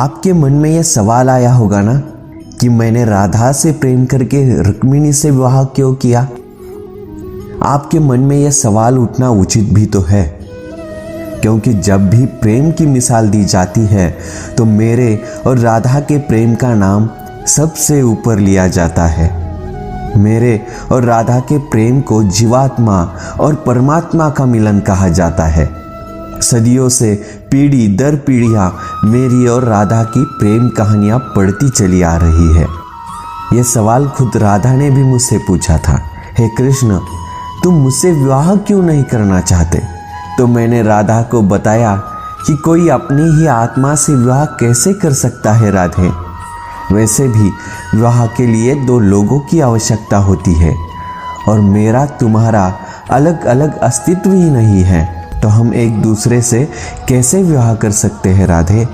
आपके मन में यह सवाल आया होगा ना कि मैंने राधा से प्रेम करके रुक्मिणी से विवाह क्यों किया। आपके मन में यह सवाल उठना उचित भी तो है, क्योंकि जब भी प्रेम की मिसाल दी जाती है तो मेरे और राधा के प्रेम का नाम सबसे ऊपर लिया जाता है। मेरे और राधा के प्रेम को जीवात्मा और परमात्मा का मिलन कहा जाता है। सदियों से पीढ़ी दर पीढ़ियां मेरी और राधा की प्रेम कहानियां पढ़ती चली आ रही है। यह सवाल खुद राधा ने भी मुझसे पूछा था, हे कृष्ण, तुम मुझसे विवाह क्यों नहीं करना चाहते? तो मैंने राधा को बताया कि कोई अपनी ही आत्मा से विवाह कैसे कर सकता है राधे। वैसे भी विवाह के लिए दो लोगों की आवश्यकता होती है और मेरा तुम्हारा अलग अलग अस्तित्व ही नहीं है, तो हम एक दूसरे से कैसे विवाह कर सकते हैं राधे?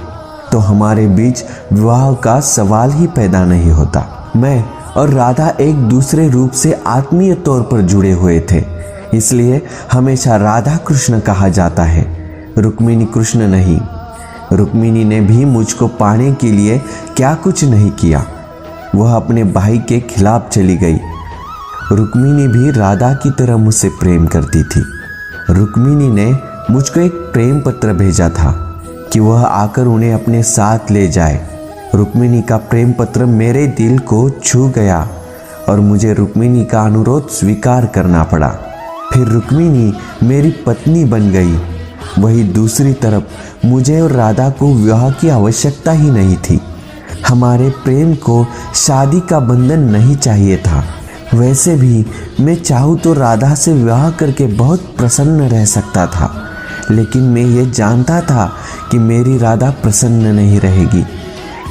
तो हमारे बीच विवाह का सवाल ही पैदा नहीं होता। मैं और राधा एक दूसरे रूप से आत्मीय तौर पर जुड़े हुए थे, इसलिए हमेशा राधा कृष्ण कहा जाता है, रुक्मिणी कृष्ण नहीं। रुक्मिणी ने भी मुझको पाने के लिए क्या कुछ नहीं किया, वह अपने भाई के खिलाफ चली गई। रुक्मिणी भी राधा की तरह मुझसे प्रेम करती थी। रुक्मिणी ने मुझको एक प्रेम पत्र भेजा था कि वह आकर उन्हें अपने साथ ले जाए। रुक्मिणी का प्रेम पत्र मेरे दिल को छू गया और मुझे रुक्मिणी का अनुरोध स्वीकार करना पड़ा। फिर रुक्मिणी मेरी पत्नी बन गई। वही दूसरी तरफ मुझे और राधा को विवाह की आवश्यकता ही नहीं थी। हमारे प्रेम को शादी का बंधन नहीं चाहिए था। वैसे भी मैं चाहूँ तो राधा से विवाह करके बहुत प्रसन्न रह सकता था, लेकिन मैं ये जानता था कि मेरी राधा प्रसन्न नहीं रहेगी।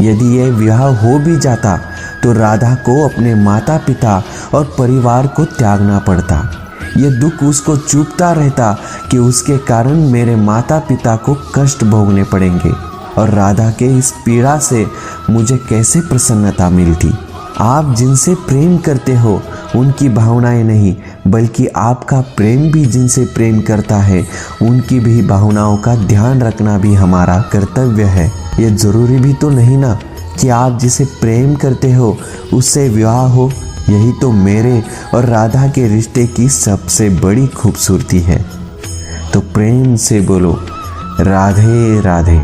यदि यह विवाह हो भी जाता तो राधा को अपने माता पिता और परिवार को त्यागना पड़ता। यह दुख उसको चुभता रहता कि उसके कारण मेरे माता पिता को कष्ट भोगने पड़ेंगे और राधा के इस पीड़ा से मुझे कैसे प्रसन्नता मिलती। आप जिनसे प्रेम करते हो उनकी भावनाएं नहीं, बल्कि आपका प्रेम भी जिनसे प्रेम करता है उनकी भी भावनाओं का ध्यान रखना भी हमारा कर्तव्य है। ये जरूरी भी तो नहीं ना कि आप जिसे प्रेम करते हो उससे विवाह हो। यही तो मेरे और राधा के रिश्ते की सबसे बड़ी खूबसूरती है। तो प्रेम से बोलो राधे राधे।